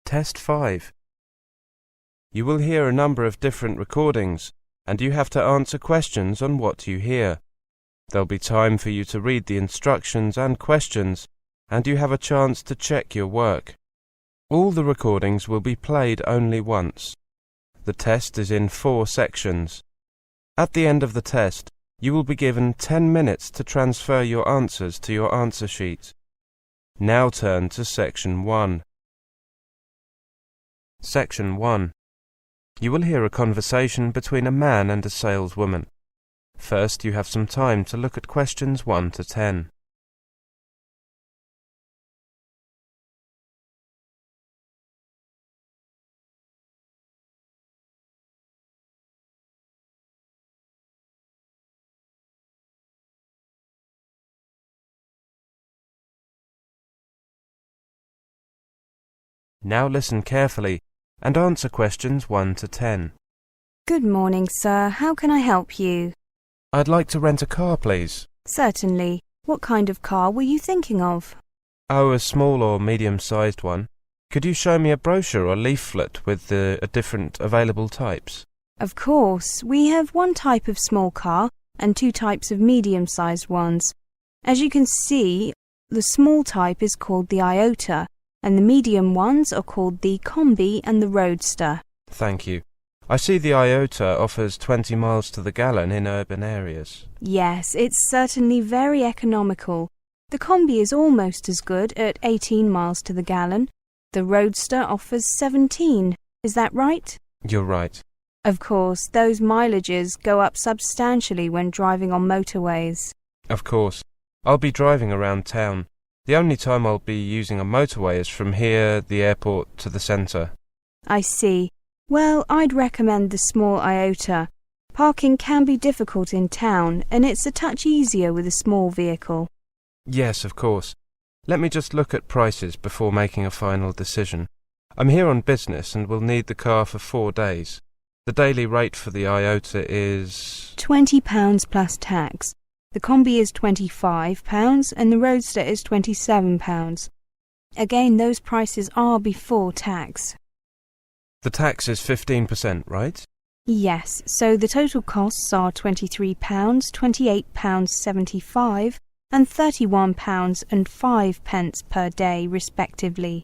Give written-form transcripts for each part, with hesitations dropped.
Test 5. You will hear a number of different recordings, and you have to answer questions on what you hear. There'll be time for you to read the instructions and questions, and you have a chance to check your work. All the recordings will be played only once. The test is in 4 sections. At the end of the test, you will be given 10 minutes to transfer your answers to your answer sheet. Now turn to Section 1. Section 1. You will hear a conversation between a man and a saleswoman. First, you have some time to look at questions 1 to 10. Now listen carefully and answer questions 1 to 10. Good morning, sir. How can I help you? I'd like to rent a car, please. Certainly. What kind of car were you thinking of? Oh, a small or medium-sized one. Could you show me a brochure or leaflet with the different available types? Of course. We have one type of small car and 2 types of medium-sized ones. As you can see, the small type is called the Iota, and the medium ones are called the Combi and the Roadster. Thank you. I see the Iota offers 20 miles to the gallon in urban areas. Yes, it's certainly very economical. The Combi is almost as good at 18 miles to the gallon. The Roadster offers 17. Is that right? You're right. Of course, those mileages go up substantially when driving on motorways. Of course. I'll be driving around town. The only time I'll be using a motorway is from here, the airport, to the centre. I see. Well, I'd recommend the small Iota. Parking can be difficult in town, and it's a touch easier with a small vehicle. Yes, of course. Let me just look at prices before making a final decision. I'm here on business and will need the car for 4 days. The daily rate for the Iota is £20 plus tax. The Combi is £25 and the Roadster is £27. Again, those prices are before tax. The tax is 15%, right? Yes, so the total costs are £23, £28.75 and £31.05 per day, respectively.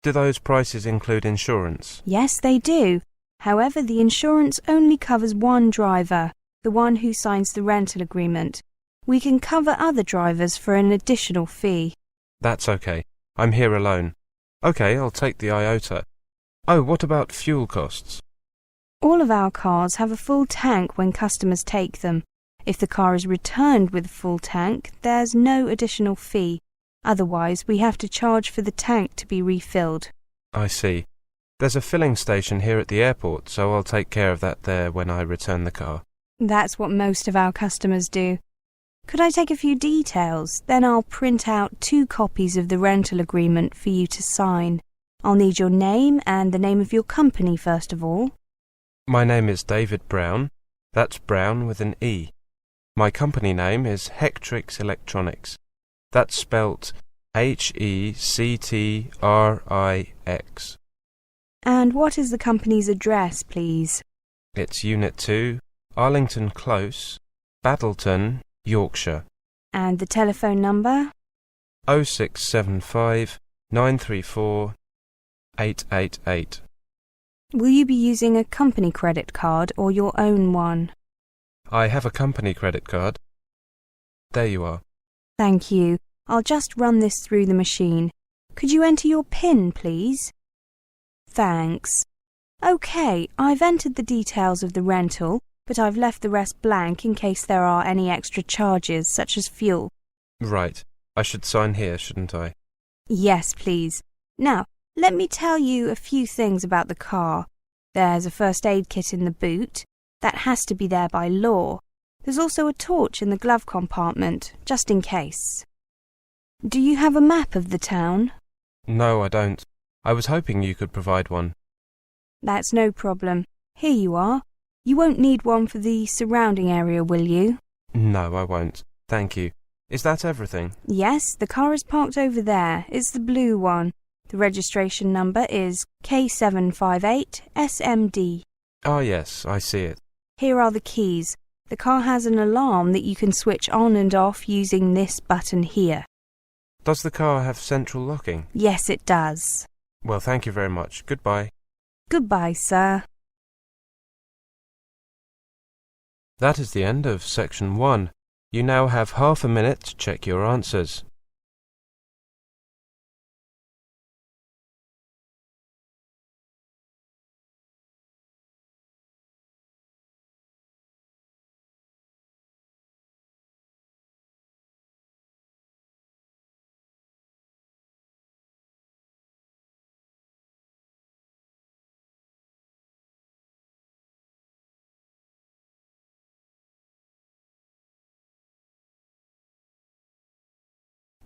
Do those prices include insurance? Yes, they do. However, the insurance only covers one driver, the one who signs the rental agreement. We can cover other drivers for an additional fee. That's okay. I'm here alone. Okay, I'll take the Iota. Oh, what about fuel costs? All of our cars have a full tank when customers take them. If the car is returned with a full tank, there's no additional fee. Otherwise, we have to charge for the tank to be refilled. I see. There's a filling station here at the airport, so I'll take care of that there when I return the car. That's what most of our customers do. Could I take a few details? Then I'll print out 2 copies of the rental agreement for you to sign. I'll need your name and the name of your company first of all. My name is David Brown. That's Brown with an E. My company name is Hectrix Electronics. That's spelt Hectrix. And what is the company's address, please? It's Unit 2, Arlington Close, Battleton, Yorkshire. And the telephone number? 0675 934 888. Will you be using a company credit card or your own one? I have a company credit card. There you are. Thank you. I'll just run this through the machine. Could you enter your PIN, please? Thanks. OK, I've entered the details of the rental, but I've left the rest blank in case there are any extra charges, such as fuel. Right. I should sign here, shouldn't I? Yes, please. Now, let me tell you a few things about the car. There's a first aid kit in the boot. That has to be there by law. There's also a torch in the glove compartment, just in case. Do you have a map of the town? No, I don't. I was hoping you could provide one. That's no problem. Here you are. You won't need one for the surrounding area, will you? No, I won't. Thank you. Is that everything? Yes, the car is parked over there. It's the blue one. The registration number is K758SMD. Ah, yes, I see it. Here are the keys. The car has an alarm that you can switch on and off using this button here. Does the car have central locking? Yes, it does. Well, thank you very much. Goodbye. Goodbye, sir. That is the end of section 1. You now have half a minute to check your answers.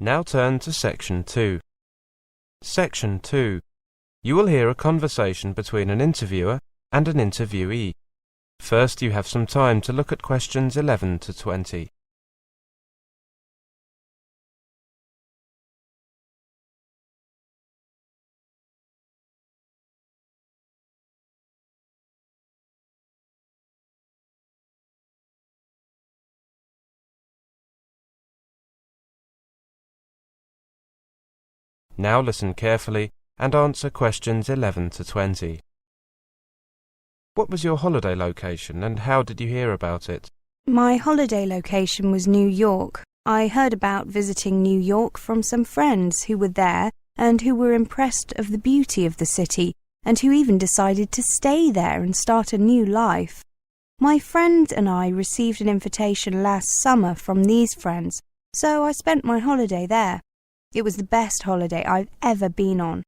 Now turn to section 2. Section 2. You will hear a conversation between an interviewer and an interviewee. First, you have some time to look at questions 11 to 20. Now listen carefully and answer questions 11 to 20. What was your holiday location and how did you hear about it? My holiday location was New York. I heard about visiting New York from some friends who were there and who were impressed of the beauty of the city and who even decided to stay there and start a new life. My friend and I received an invitation last summer from these friends, so I spent my holiday there. It was the best holiday I've ever been on.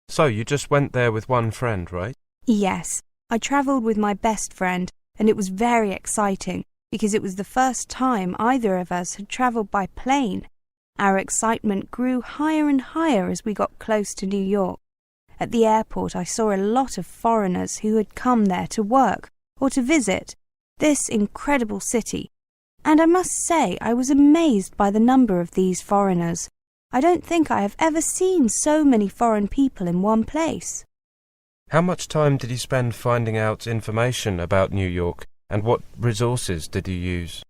So you just went there with one friend, right? Yes, I travelled with my best friend, and it was very exciting because it was the first time either of us had travelled by plane. Our excitement grew higher and higher as we got close to New York. At the airport, I saw a lot of foreigners who had come there to work or to visit this incredible city. And I must say I was amazed by the number of these foreigners. I don't think I have ever seen so many foreign people in one place. How much time did you spend finding out information about New York and what resources did you use?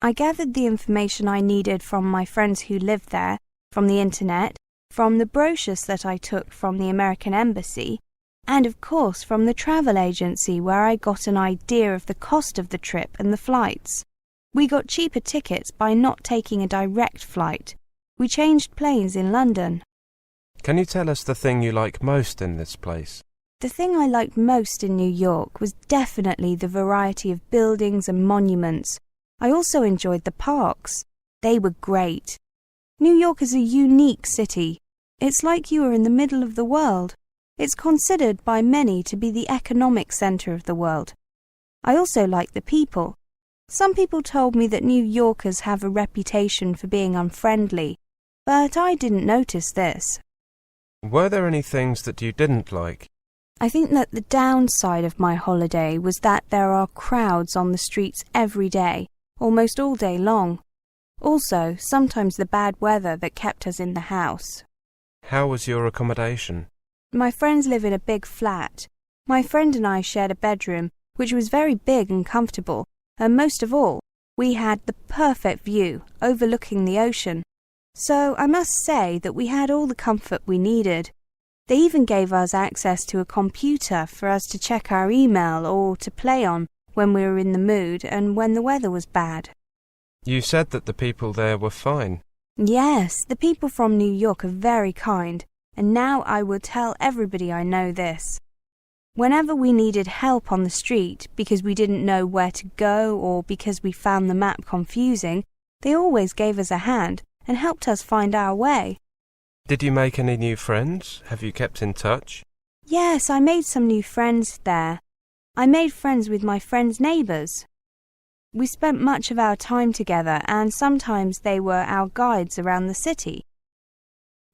I gathered the information I needed from my friends who lived there, from the internet, from the brochures that I took from the American Embassy, and of course from the travel agency where I got an idea of the cost of the trip and the flights. We got cheaper tickets by not taking a direct flight. We changed planes in London. Can you tell us the thing you like most in this place? The thing I liked most in New York was definitely the variety of buildings and monuments. I also enjoyed the parks. They were great. New York is a unique city. It's like you are in the middle of the world. It's considered by many to be the economic centre of the world. I also like the people. Some people told me that New Yorkers have a reputation for being unfriendly, but I didn't notice this. Were there any things that you didn't like? I think that the downside of my holiday was that there are crowds on the streets every day, almost all day long. Also, sometimes the bad weather that kept us in the house. How was your accommodation? My friends live in a big flat. My friend and I shared a bedroom, which was very big and comfortable, and most of all, we had the perfect view overlooking the ocean. So I must say that we had all the comfort we needed. They even gave us access to a computer for us to check our email or to play on when we were in the mood and when the weather was bad. You said that the people there were fine. Yes, the people from New York are very kind, and now I will tell everybody I know this. Whenever we needed help on the street because we didn't know where to go or because we found the map confusing, they always gave us a hand and helped us find our way. Did you make any new friends? Have you kept in touch? Yes, I made some new friends there. I made friends with my friends' neighbours. We spent much of our time together and sometimes they were our guides around the city.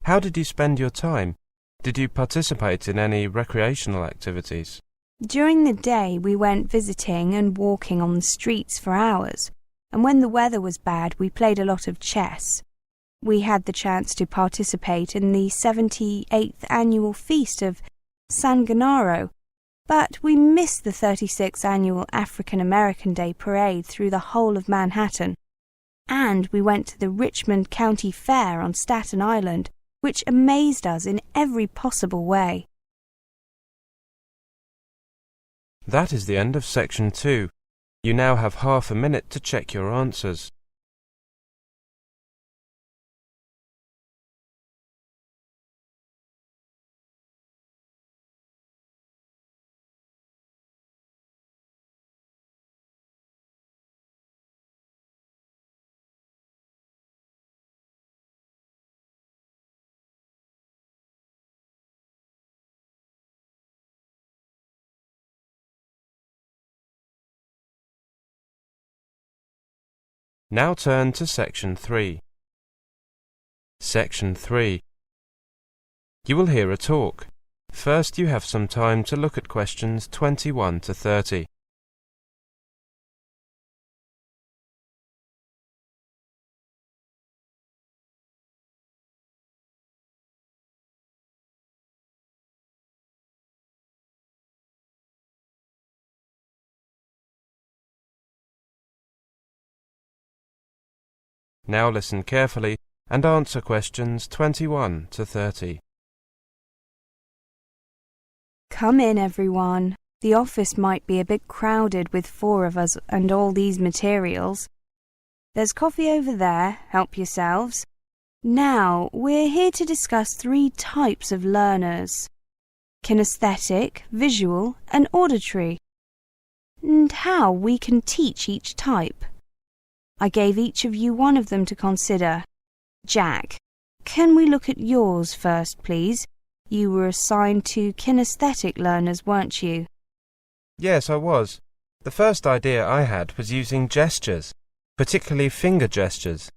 How did you spend your time? Did you participate in any recreational activities? During the day we went visiting and walking on the streets for hours. and when the weather was bad we played a lot of chess. We had the chance to participate in the 78th annual feast of San Gennaro, but we missed the 36th annual African American Day parade through the whole of Manhattan. And we went to the Richmond County Fair on Staten Island, which amazed us in every possible way. That is the end of section 2. You now have half a minute to check your answers. Now turn to section 3. Section 3. You will hear a talk. First you have some time to look at questions 21 to 30. Now listen carefully and answer questions 21 to 30. Come in, everyone. The office might be a bit crowded with 4 of us and all these materials. There's coffee over there, help yourselves. Now, we're here to discuss 3 types of learners: kinesthetic, visual, and auditory, and how we can teach each type. I gave each of you one of them to consider. Jack, can we look at yours first, please? You were assigned to kinesthetic learners, weren't you? Yes, I was. The first idea I had was using gestures, particularly finger gestures.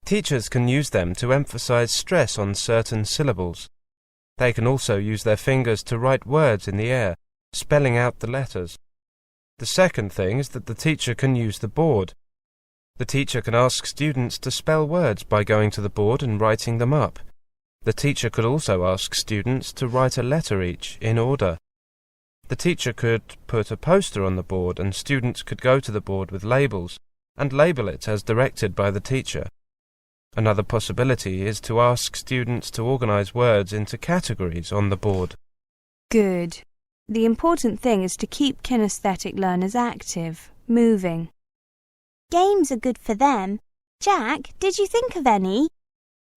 Teachers can use them to emphasize stress on certain syllables. They can also use their fingers to write words in the air, spelling out the letters. The second thing is that the teacher can use the board. The teacher can ask students to spell words by going to the board and writing them up. The teacher could also ask students to write a letter each, in order. The teacher could put a poster on the board and students could go to the board with labels and label it as directed by the teacher. Another possibility is to ask students to organize words into categories on the board. Good. The important thing is to keep kinesthetic learners active, moving. Games are good for them. Jack, did you think of any?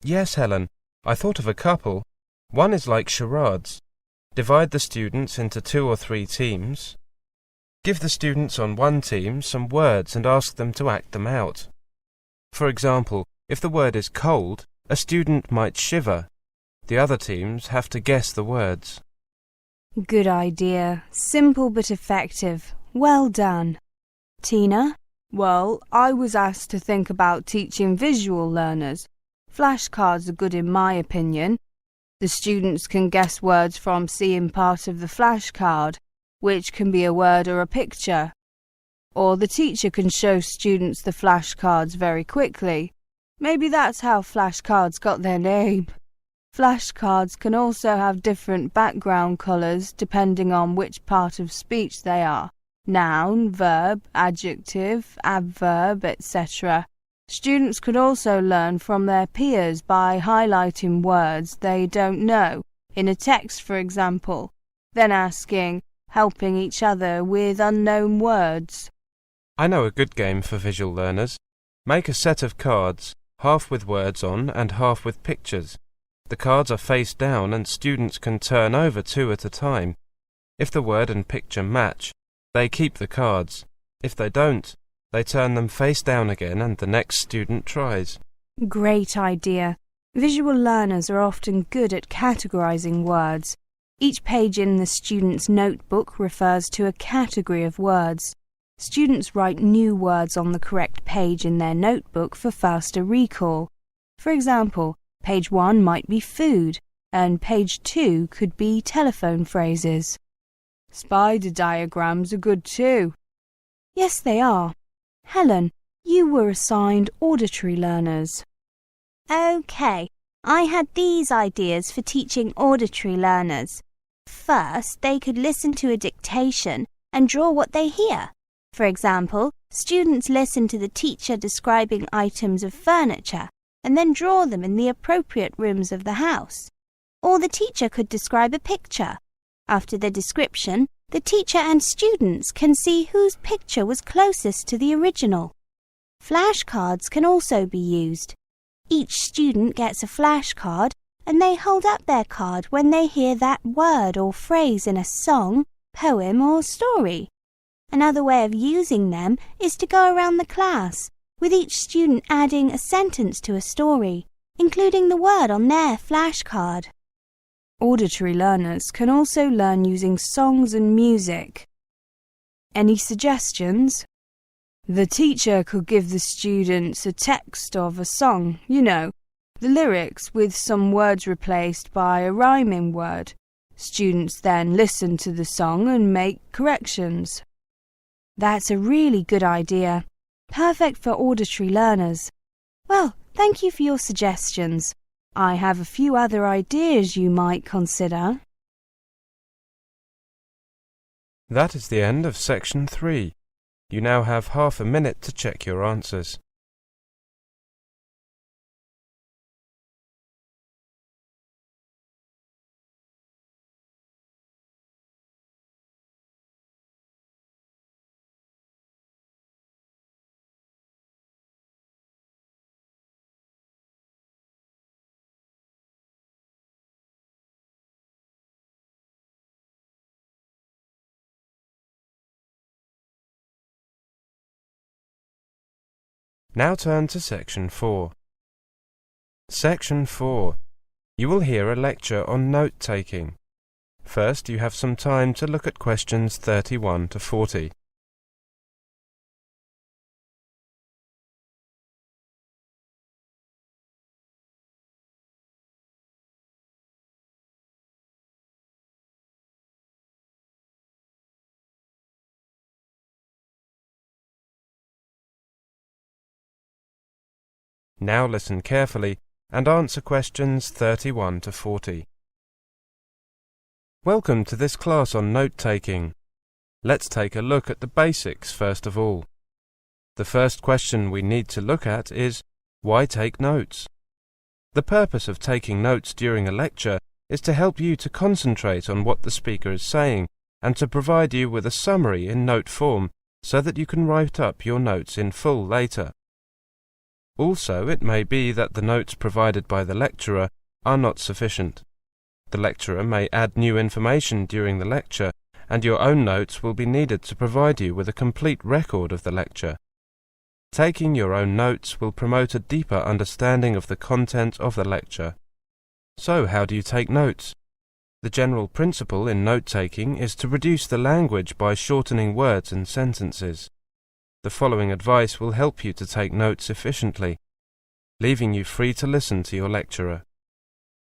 Yes, Helen. I thought of a couple. One is like charades. Divide the students into 2 or 3 teams. Give the students on one team some words and ask them to act them out. For example, if the word is cold, a student might shiver. The other teams have to guess the words. Good idea. Simple but effective. Well done. Tina? Well, I was asked to think about teaching visual learners. Flashcards are good in my opinion. The students can guess words from seeing part of the flashcard, which can be a word or a picture. Or the teacher can show students the flashcards very quickly. Maybe that's how flashcards got their name. Flashcards can also have different background colours depending on which part of speech they are. Noun, verb, adjective, adverb, etc. Students could also learn from their peers by highlighting words they don't know, in a text for example, then helping each other with unknown words. I know a good game for visual learners. Make a set of cards, half with words on and half with pictures. The cards are face down and students can turn over 2 at a time. If the word and picture match, they keep the cards. If they don't, they turn them face down again and the next student tries. Great idea. Visual learners are often good at categorizing words. Each page in the student's notebook refers to a category of words. Students write new words on the correct page in their notebook for faster recall. For example, page 1 might be food, and page 2 could be telephone phrases. Spider diagrams are good too. Yes, they are. Helen, You were assigned auditory learners. OK, I had these ideas for teaching auditory learners. First, they could listen to a dictation and draw what they hear. For example, students listen to the teacher describing items of furniture and then draw them in the appropriate rooms of the house. Or the teacher could describe a picture. After the description, the teacher and students can see whose picture was closest to the original. Flashcards can also be used. Each student gets a flashcard and they hold up their card when they hear that word or phrase in a song, poem or story. Another way of using them is to go around the class, with each student adding a sentence to a story, including the word on their flashcard. Auditory learners can also learn using songs and music. Any suggestions? The teacher could give the students a text of a song, the lyrics with some words replaced by a rhyming word. Students then listen to the song and make corrections. That's a really good idea. Perfect for auditory learners. Well, thank you for your suggestions. I have a few other ideas you might consider. That is the end of section 3. You now have half a minute to check your answers. Now turn to section 4. Section 4. You will hear a lecture on note-taking. First, you have some time to look at questions 31 to 40. Now listen carefully and answer questions 31 to 40. Welcome to this class on note-taking. Let's take a look at the basics first of all. The first question we need to look at is, why take notes? The purpose of taking notes during a lecture is to help you to concentrate on what the speaker is saying and to provide you with a summary in note form so that you can write up your notes in full later. Also, it may be that the notes provided by the lecturer are not sufficient. The lecturer may add new information during the lecture, and your own notes will be needed to provide you with a complete record of the lecture. Taking your own notes will promote a deeper understanding of the content of the lecture. So, how do you take notes? The general principle in note-taking is to reduce the language by shortening words and sentences. The following advice will help you to take notes efficiently, leaving you free to listen to your lecturer.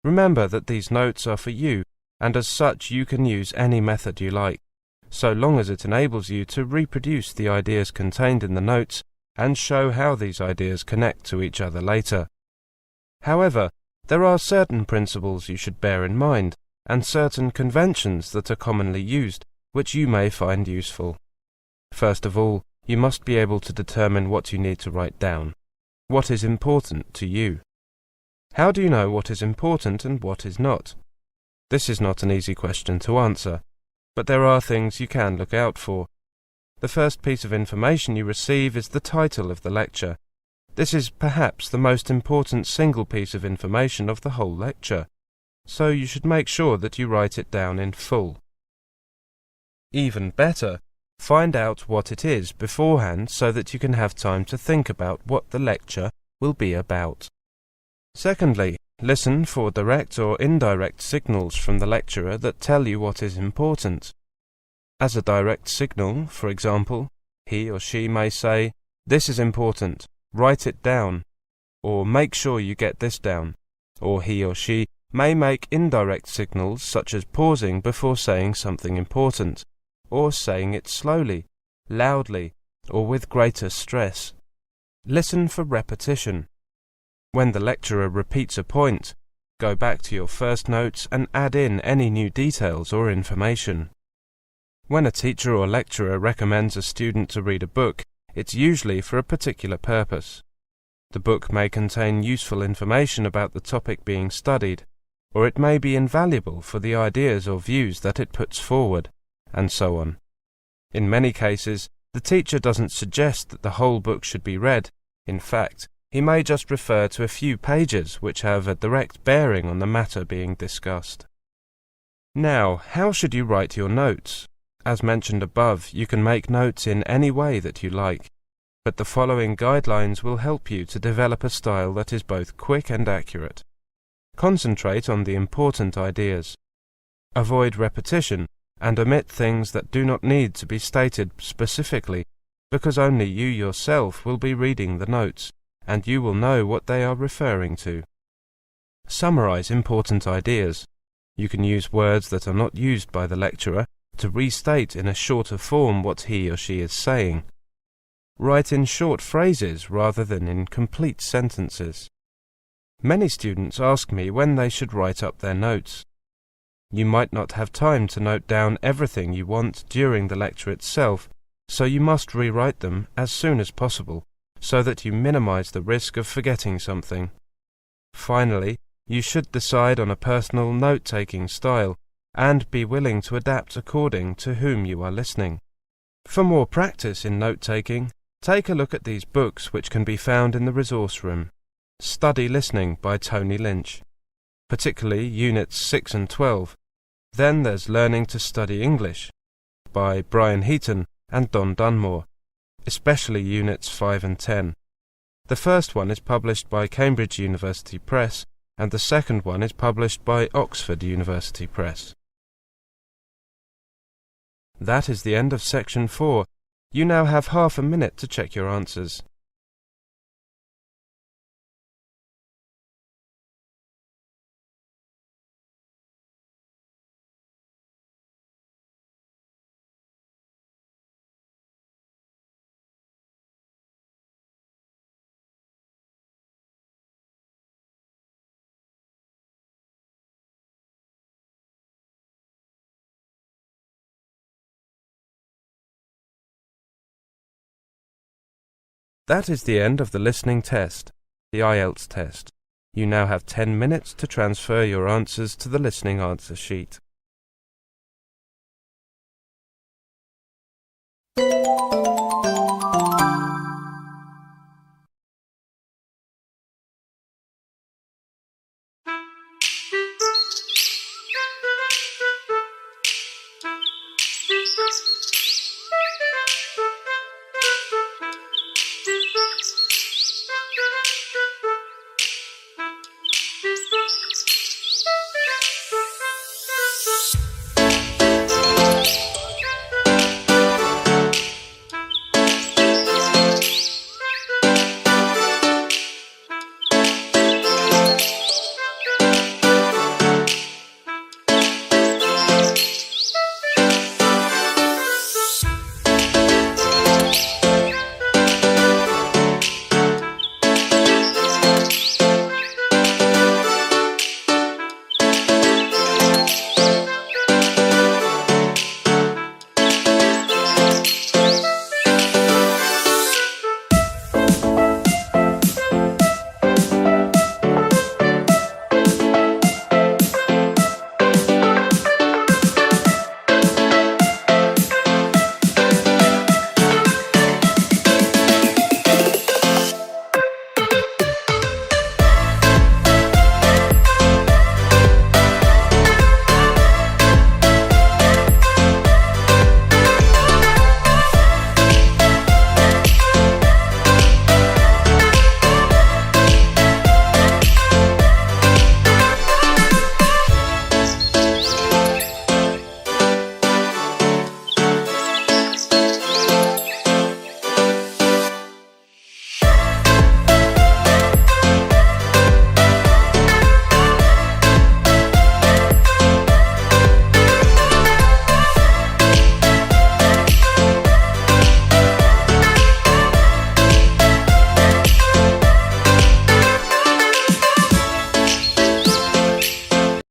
Remember that these notes are for you, and as such you can use any method you like, so long as it enables you to reproduce the ideas contained in the notes and show how these ideas connect to each other later. However, there are certain principles you should bear in mind, and certain conventions that are commonly used, which you may find useful. First of all, you must be able to determine what you need to write down. What is important to you? How do you know what is important and what is not? This is not an easy question to answer, but there are things you can look out for. The first piece of information you receive is the title of the lecture. This is perhaps the most important single piece of information of the whole lecture, so you should make sure that you write it down in full. Even better, find out what it is beforehand so that you can have time to think about what the lecture will be about. Secondly, listen for direct or indirect signals from the lecturer that tell you what is important. As a direct signal, for example, he or she may say, "This is important, write it down," or "Make sure you get this down," or he or she may make indirect signals such as pausing before saying something important, or saying it slowly, loudly, or with greater stress. Listen for repetition. When the lecturer repeats a point, go back to your first notes and add in any new details or information. When a teacher or lecturer recommends a student to read a book, it's usually for a particular purpose. The book may contain useful information about the topic being studied, or it may be invaluable for the ideas or views that it puts forward, and so on. In many cases, the teacher doesn't suggest that the whole book should be read. In fact, he may just refer to a few pages which have a direct bearing on the matter being discussed. Now, how should you write your notes? As mentioned above, you can make notes in any way that you like, but the following guidelines will help you to develop a style that is both quick and accurate. Concentrate on the important ideas. Avoid repetition and omit things that do not need to be stated specifically, because only you yourself will be reading the notes, and you will know what they are referring to. Summarize important ideas. You can use words that are not used by the lecturer to restate in a shorter form what he or she is saying. Write in short phrases rather than in complete sentences. Many students ask me when they should write up their notes. You might not have time to note down everything you want during the lecture itself, so you must rewrite them as soon as possible, so that you minimize the risk of forgetting something. Finally, you should decide on a personal note-taking style, and be willing to adapt according to whom you are listening. For more practice in note-taking, take a look at these books which can be found in the resource room. Study Listening by Tony Lynch, particularly Units 6 and 12. Then there's Learning to Study English by Brian Heaton and Don Dunmore, especially Units 5 and 10. The first one is published by Cambridge University Press, and the second one is published by Oxford University Press. That is the end of Section 4. You now have half a minute to check your answers. That is the end of the listening test, the IELTS test. You now have 10 minutes to transfer your answers to the listening answer sheet.